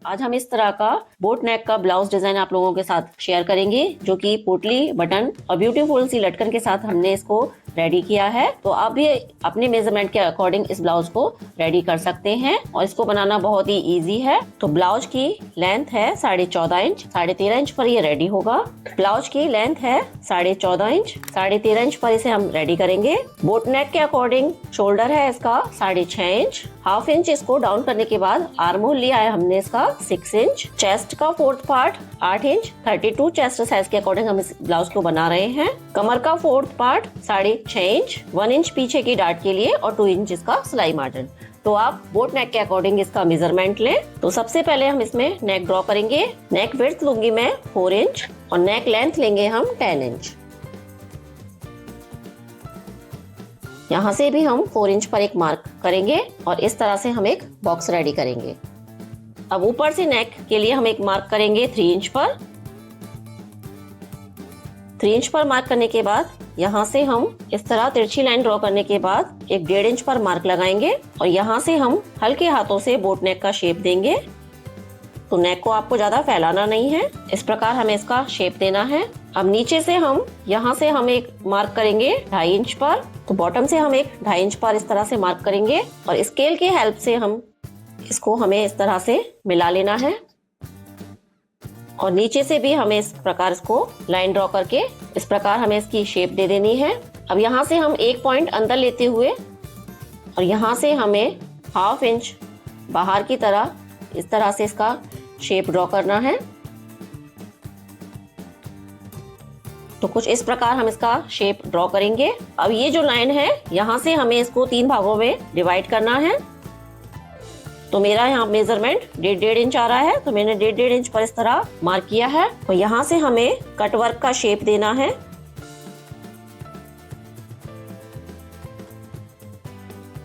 आज हम इस तरह का बोट नेक का ब्लाउज डिजाइन आप लोगों के साथ शेयर करेंगे, जो कि पोटली बटन और ब्यूटीफुल सी लटकन के साथ हमने इसको रेडी किया है। तो आप भी अपने मेजरमेंट के अकॉर्डिंग इस ब्लाउज को रेडी कर सकते हैं और इसको बनाना बहुत ही इजी है। तो ब्लाउज की लेंथ है 14.5 इंच, 13.5 इंच पर ये रेडी होगा। ब्लाउज की लेंथ है 14.5 इंच, 13.5 इंच पर इसे हम रेडी करेंगे। बोट नेक के अकॉर्डिंग शोल्डर है इसका 6.5 इंच, हाफ इंच इसको डाउन करने के बाद आर्म होल लिया है हमने इसका 6 इंच। चेस्ट का fourth part 8 inch, 32 chest size के अकॉर्डिंग हम इस ब्लाउज को बना रहे हैं। कमर का फोर्थ पार्ट 6.5 इंच, 1 इंच पीछे की डार्ट के लिए और 2 इंच इसका सिलाई मार्जिन। तो आप बोट नेक के अकॉर्डिंग इसका मेजरमेंट लें। तो सबसे पहले हम इसमें नेक ड्रॉ करेंगे। नेक विड्थ लूंगी मैं 4 इंच और नेक लेंथ लेंगे हम 10 इंच। यहाँ से भी हम 4 इंच पर एक मार्क करेंगे और इस तरह से हम एक बॉक्स रेडी करेंगे। अब ऊपर से नेक के लिए हम एक मार्क करेंगे 3 इंच पर। 3 इंच पर मार्क करने के बाद यहाँ से हम इस तरह तिरछी लाइन ड्रॉ करने के बाद एक 1.5 इंच पर मार्क लगाएंगे और यहाँ से हम हल्के हाथों से बोट नेक का शेप देंगे। तो नेक को आपको ज्यादा फैलाना नहीं है, इस प्रकार हमें इसका शेप देना है। अब नीचे से हम यहाँ से हम एक मार्क करेंगे 2.5 इंच पर। तो बॉटम से हम एक 2.5 इंच पर इस तरह से मार्क करेंगे और स्केल की हेल्प से हम इसको हमें इस तरह से मिला लेना है और नीचे से भी हमें इस प्रकार इसको लाइन ड्रॉ करके इस प्रकार हमें इसकी शेप दे देनी है। अब यहाँ से हम एक पॉइंट अंदर लेते हुए और यहाँ से हमें हाफ इंच बाहर की तरह इस तरह से इसका शेप ड्रॉ करना है। तो कुछ इस प्रकार हम इसका शेप ड्रॉ करेंगे। अब ये जो लाइन है यहाँ से हमें इसको 3 भागों में डिवाइड करना है। तो मेरा यहाँ मेजरमेंट 1.5 इंच आ रहा है, तो मैंने 1.5 इंच पर इस तरह मार्क किया है और यहाँ से हमें कट वर्क का शेप देना है।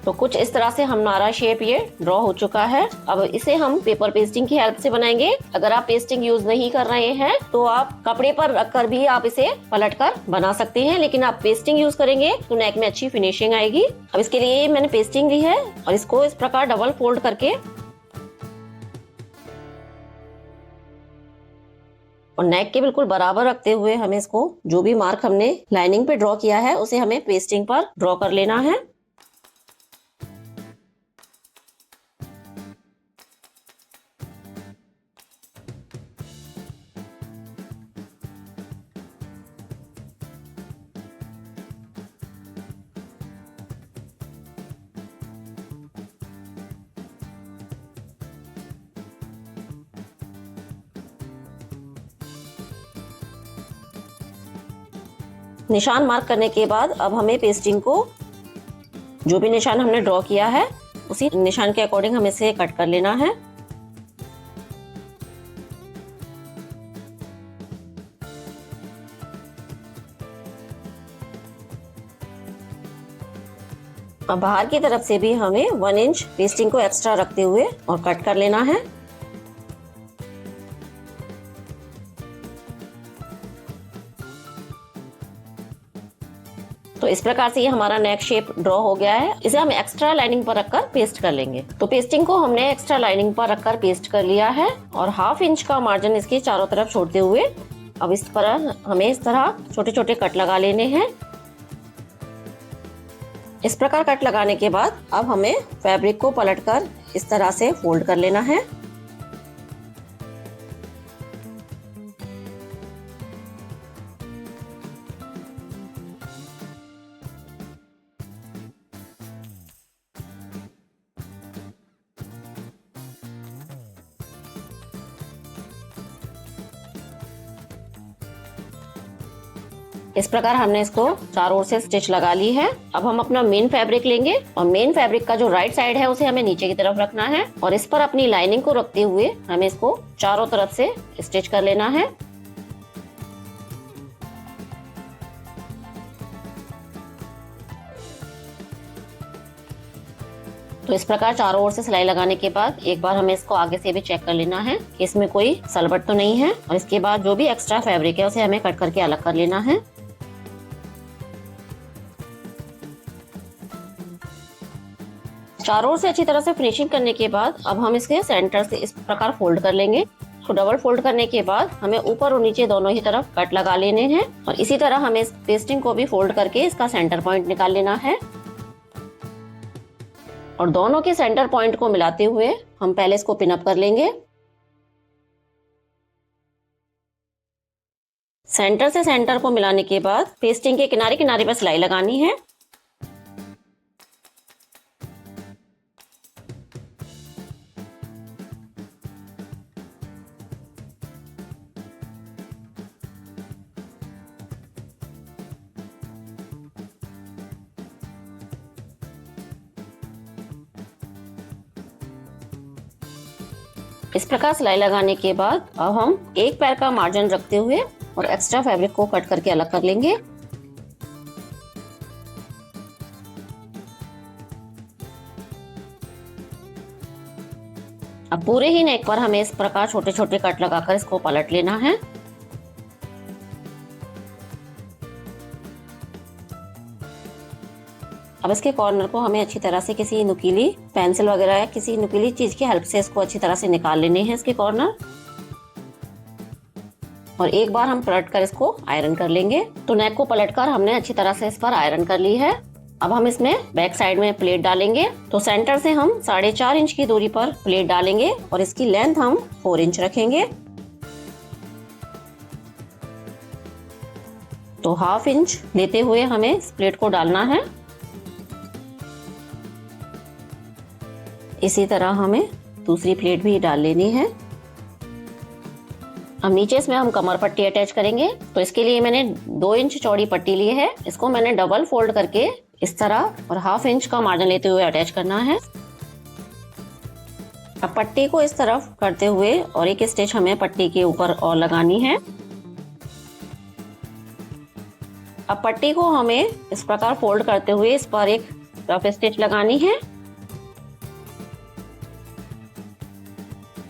तो कुछ इस तरह से हमारा शेप ये ड्रॉ हो चुका है। अब इसे हम पेपर पेस्टिंग की हेल्प से बनाएंगे। अगर आप पेस्टिंग यूज नहीं कर रहे हैं तो आप कपड़े पर रखकर भी आप इसे पलटकर बना सकते हैं, लेकिन आप पेस्टिंग यूज करेंगे तो नेक में अच्छी फिनिशिंग आएगी। अब इसके लिए मैंने पेस्टिंग ली है और इसको इस प्रकार डबल फोल्ड करके और नेक के बिल्कुल बराबर रखते हुए हमें इसको जो भी मार्क हमने लाइनिंग पे ड्रॉ किया है उसे हमें पेस्टिंग पर ड्रॉ कर लेना है। निशान मार्क करने के बाद अब हमें पेस्टिंग को जो भी निशान हमने ड्रॉ किया है उसी निशान के अकॉर्डिंग हमें इसे कट कर लेना है। अब बाहर की तरफ से भी हमें 1 इंच पेस्टिंग को एक्स्ट्रा रखते हुए और कट कर लेना है। तो इस प्रकार से ये हमारा नेक शेप ड्रॉ हो गया है। इसे हम एक्स्ट्रा लाइनिंग पर रखकर पेस्ट कर लेंगे। तो पेस्टिंग को हमने एक्स्ट्रा लाइनिंग पर रखकर पेस्ट कर लिया है और हाफ इंच का मार्जिन इसके चारों तरफ छोड़ते हुए अब इस पर हमें इस तरह छोटे छोटे कट लगा लेने हैं। इस प्रकार कट लगाने के बाद अब हमें फैब्रिक को पलटकर इस तरह से फोल्ड कर लेना है। इस प्रकार हमने इसको चारों ओर से स्टिच लगा ली है। अब हम अपना मेन फैब्रिक लेंगे और मेन फैब्रिक का जो राइट साइड है उसे हमें नीचे की तरफ रखना है और इस पर अपनी लाइनिंग को रखते हुए हमें इसको चारों तरफ से स्टिच कर लेना है। तो इस प्रकार चारों ओर से सिलाई लगाने के बाद एक बार हमें इसको आगे से भी चेक कर लेना है कि इसमें कोई सलवट तो नहीं है और इसके बाद जो भी एक्स्ट्रा फैब्रिक है उसे हमें कट करके अलग कर लेना है। चारों ओर से अच्छी तरह से फिनिशिंग करने के बाद अब हम इसके सेंटर से इस प्रकार फोल्ड कर लेंगे। तो डबल फोल्ड करने के बाद हमें ऊपर और नीचे दोनों ही तरफ कट लगा लेने हैं और इसी तरह हमें इस पेस्टिंग को भी फोल्ड करके इसका सेंटर पॉइंट निकाल लेना है। और दोनों के सेंटर पॉइंट को मिलाते हुए हम पहले इसको पिन अप कर लेंगे। सेंटर से सेंटर को मिलाने के बाद पेस्टिंग के किनारे किनारे पर सिलाई लगानी है। इस प्रकार सिलाई लगाने के बाद अब हम एक पैर का मार्जिन रखते हुए और एक्स्ट्रा फैब्रिक को कट करके अलग कर लेंगे। अब पूरे ही नेक पर हमें इस प्रकार छोटे छोटे कट लगाकर इसको पलट लेना है। अब इसके कॉर्नर को हमें अच्छी तरह से किसी नुकीली पेंसिल वगैरह या किसी नुकीली चीज की हेल्प से इसको अच्छी तरह से निकाल लेने हैं इसके कॉर्नर। और एक बार हम पलट कर इसको आयरन कर लेंगे। तो नेक को पलटकर हमने अच्छी तरह से इस पर आयरन कर ली है। अब हम इसमें बैक साइड में प्लेट डालेंगे। तो सेंटर से हम 4.5 इंच की दूरी पर प्लेट डालेंगे और इसकी लेंथ हम 4 इंच रखेंगे। तो 1/2 इंच लेते हुए हमें इस प्लेट को डालना है। इसी तरह हमें दूसरी प्लेट भी डाल लेनी है। अब नीचे इसमें हम कमर पट्टी अटैच करेंगे। तो इसके लिए मैंने 2 इंच चौड़ी पट्टी ली है। इसको मैंने डबल फोल्ड करके इस तरह और 1/2 इंच का मार्जिन लेते हुए अटैच करना है। अब पट्टी को इस तरफ करते हुए और एक स्टिच हमें पट्टी के ऊपर और लगानी है। अब पट्टी को हमें इस प्रकार फोल्ड करते हुए इस पर एक रफ स्टिच लगानी है।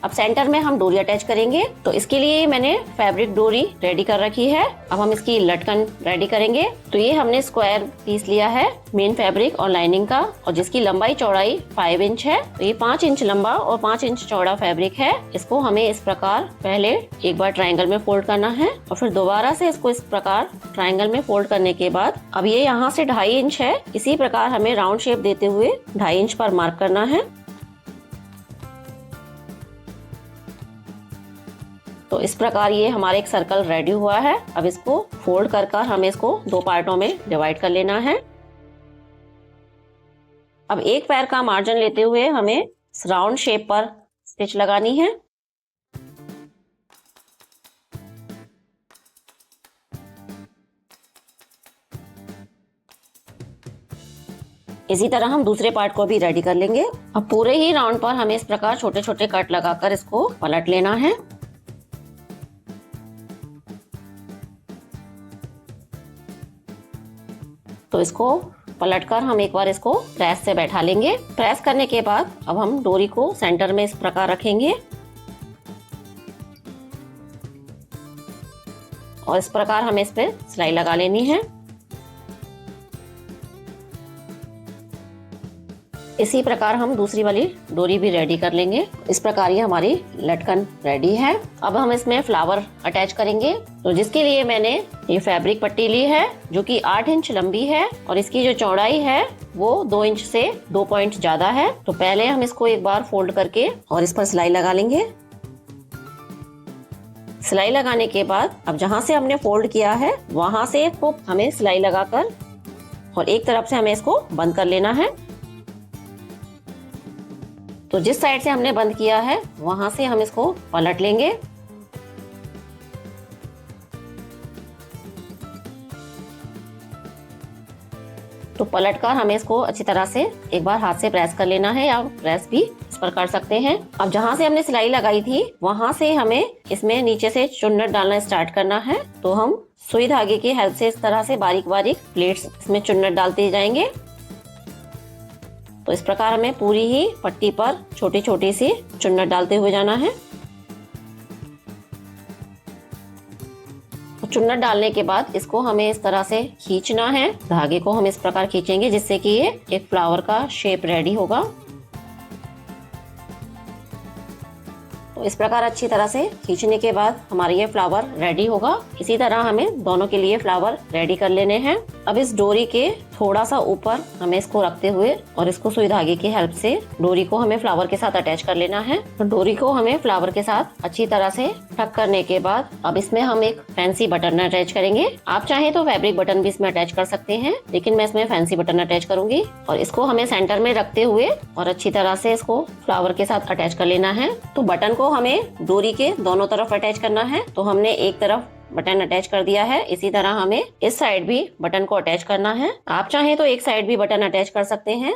अब सेंटर में हम डोरी अटैच करेंगे। तो इसके लिए मैंने फैब्रिक डोरी रेडी कर रखी है। अब हम इसकी लटकन रेडी करेंगे। तो ये हमने स्क्वायर पीस लिया है मेन फैब्रिक और लाइनिंग का, और जिसकी लंबाई चौड़ाई 5 इंच है। तो ये 5 इंच लंबा और 5 इंच चौड़ा फैब्रिक है। इसको हमें इस प्रकार पहले एक बार ट्रायंगल में फोल्ड करना है और फिर दोबारा से इसको इस प्रकार ट्रायंगल में फोल्ड करने के बाद अब ये यहाँ से 2.5 इंच है। इसी प्रकार हमें राउंड शेप देते हुए 2.5 इंच पर मार्क करना है। तो इस प्रकार ये हमारा एक सर्कल रेडी हुआ है। अब इसको फोल्ड कर कर हमें इसको 2 पार्टों में डिवाइड कर लेना है। अब एक पैर का मार्जिन लेते हुए हमें राउंड शेप पर स्टिच लगानी है। इसी तरह हम दूसरे पार्ट को भी रेडी कर लेंगे। अब पूरे ही राउंड पर हमें इस प्रकार छोटे छोटे कट लगाकर इसको पलट लेना है। तो इसको पलटकर हम एक बार इसको प्रेस से बैठा लेंगे। प्रेस करने के बाद अब हम डोरी को सेंटर में इस प्रकार रखेंगे और इस प्रकार हमें इस पे सिलाई लगा लेनी है। इसी प्रकार हम दूसरी वाली डोरी भी रेडी कर लेंगे। इस प्रकार ये हमारी लटकन रेडी है। अब हम इसमें फ्लावर अटैच करेंगे। तो जिसके लिए मैंने ये फैब्रिक पट्टी ली है जो कि 8 इंच लंबी है और इसकी जो चौड़ाई है वो 2 इंच से 2 पॉइंट ज्यादा है। तो पहले हम इसको एक बार फोल्ड करके और इस पर सिलाई लगा लेंगे। सिलाई लगाने के बाद अब जहाँ से हमने फोल्ड किया है वहां से इसको हमें सिलाई लगाकर और एक तरफ से हमें इसको बंद कर लेना है। तो जिस साइड से हमने बंद किया है वहां से हम इसको पलट लेंगे। तो पलटकर हमें इसको अच्छी तरह से एक बार हाथ से प्रेस कर लेना है या प्रेस भी इस पर कर सकते हैं। अब जहां से हमने सिलाई लगाई थी वहां से हमें इसमें नीचे से चुन्नट डालना स्टार्ट करना है। तो हम सुई धागे की हेल्प से इस तरह से बारीक बारीक प्लेट्स इसमें चुन्नट डालते जाएंगे। तो इस प्रकार हमें पूरी ही पट्टी पर छोटी छोटी सी चुन्नट डालते हुए जाना है। तो चुन्नट डालने के बाद इसको हमें इस तरह से खींचना है। धागे को हम इस प्रकार खींचेंगे जिससे कि ये एक फ्लावर का शेप रेडी होगा। तो इस प्रकार अच्छी तरह से खींचने के बाद हमारा ये फ्लावर रेडी होगा। इसी तरह हमें दोनों के लिए फ्लावर रेडी कर लेने हैं। अब इस डोरी के थोड़ा सा ऊपर हमें इसको रखते हुए और इसको सुई धागे की हेल्प से डोरी को हमें फ्लावर के साथ अटैच कर लेना है। तो डोरी को हमें फ्लावर के साथ अच्छी तरह से टक करने के बाद अब इसमें हम एक फैंसी बटन अटैच करेंगे। आप चाहें तो फैब्रिक बटन भी इसमें अटैच कर सकते हैं, लेकिन मैं इसमें फैंसी बटन अटैच करूंगी। और इसको हमें सेंटर में रखते हुए और अच्छी तरह से इसको फ्लावर के साथ अटैच कर लेना है। तो बटन को हमें डोरी के दोनों तरफ अटैच करना है। तो हमने एक तरफ बटन अटैच कर दिया है, इसी तरह हमें इस साइड भी बटन को अटैच करना है। आप चाहें तो एक साइड भी बटन अटैच कर सकते हैं।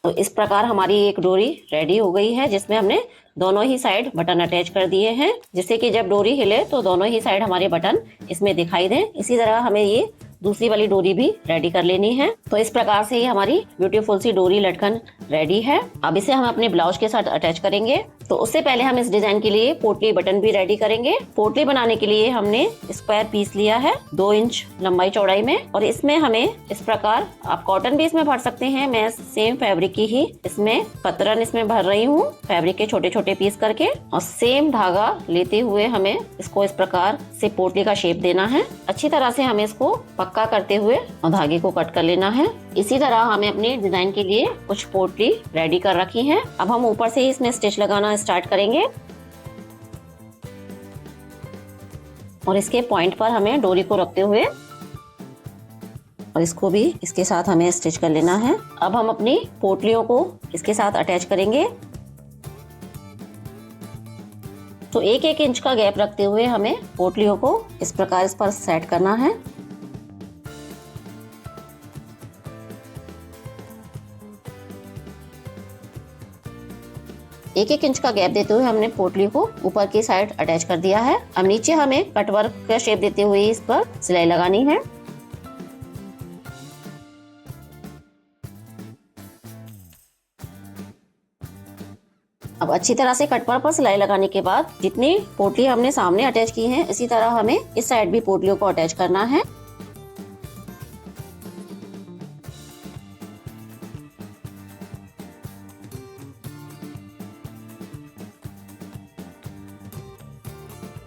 तो इस प्रकार हमारी एक डोरी रेडी हो गई है, जिसमें हमने दोनों ही साइड बटन अटैच कर दिए हैं, जिससे कि जब डोरी हिले तो दोनों ही साइड हमारे बटन इसमें दिखाई दें। इसी तरह हमें ये दूसरी वाली डोरी भी रेडी कर लेनी है। तो इस प्रकार से ये हमारी ब्यूटीफुल सी डोरी लटकन रेडी है। अब इसे हम अपने ब्लाउज के साथ अटैच करेंगे। तो उससे पहले हम इस डिजाइन के लिए पोटली बटन भी रेडी करेंगे। पोटली बनाने के लिए हमने स्क्वायर पीस लिया है 2 इंच लंबाई चौड़ाई में, और इसमें हमें इस प्रकार, आप कॉटन भी इसमें भर सकते हैं, मैं सेम फैब्रिक की ही इसमें कतरन इसमें भर रही हूँ, फैब्रिक के छोटे छोटे पीस करके। और सेम धागा लेते हुए हमें इसको इस प्रकार से पोटली का शेप देना है। अच्छी तरह से हमें इसको पक्का करते हुए और धागे को कट कर लेना है। इसी तरह हमें अपने डिजाइन के लिए कुछ पोटली रेडी कर रखी है। अब हम ऊपर से ही इसमें स्टिच लगाना स्टार्ट करेंगे और इसके पॉइंट पर हमें डोरी को रखते हुए और इसको भी इसके साथ हमें स्टिच कर लेना है। अब हम अपनी पोटलियों को इसके साथ अटैच करेंगे। तो 1-1 इंच का गैप रखते हुए हमें पोटलियों को इस प्रकार इस पर सेट करना है। एक 1 इंच का गैप देते हुए हमने पोटली को ऊपर की साइड अटैच कर दिया है। अब नीचे हमें कटवर्क का शेप देते हुए इस पर सिलाई लगानी है। अब अच्छी तरह से कटवर्क पर सिलाई लगाने के बाद जितनी पोटली हमने सामने अटैच की है, इसी तरह हमें इस साइड भी पोटलियों को अटैच करना है।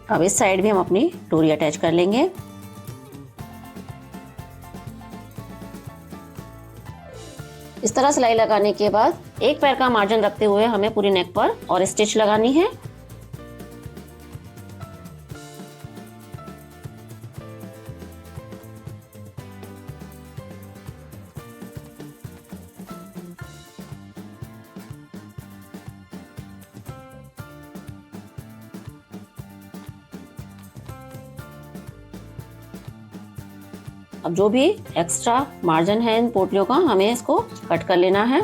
अब इस साइड भी हम अपनी डोरी अटैच कर लेंगे। इस तरह सिलाई लगाने के बाद एक पैर का मार्जिन रखते हुए हमें पूरी नेक पर और स्टिच लगानी है। अब जो भी एक्स्ट्रा मार्जिन है इन पोटलियों का, हमें इसको कट कर लेना है।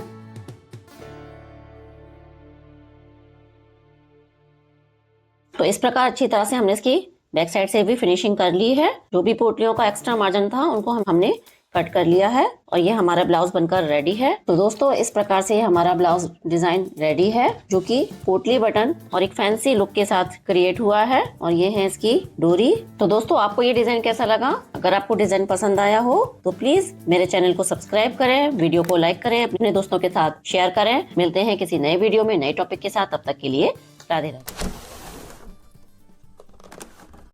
तो इस प्रकार अच्छी तरह से हमने इसकी बैक साइड से भी फिनिशिंग कर ली है। जो भी पोटलियों का एक्स्ट्रा मार्जिन था उनको हमने कट कर लिया है और ये हमारा ब्लाउज बनकर रेडी है। तो दोस्तों इस प्रकार से हमारा ब्लाउज डिजाइन रेडी है, जो कि पोटली बटन और एक फैंसी लुक के साथ क्रिएट हुआ है। और ये है इसकी डोरी। तो दोस्तों आपको ये डिजाइन कैसा लगा? अगर आपको डिजाइन पसंद आया हो तो प्लीज मेरे चैनल को सब्सक्राइब करें, वीडियो को लाइक करें, अपने दोस्तों के साथ शेयर करें। मिलते हैं किसी नए वीडियो में नए टॉपिक के साथ। तब तक के लिए राधे राधे।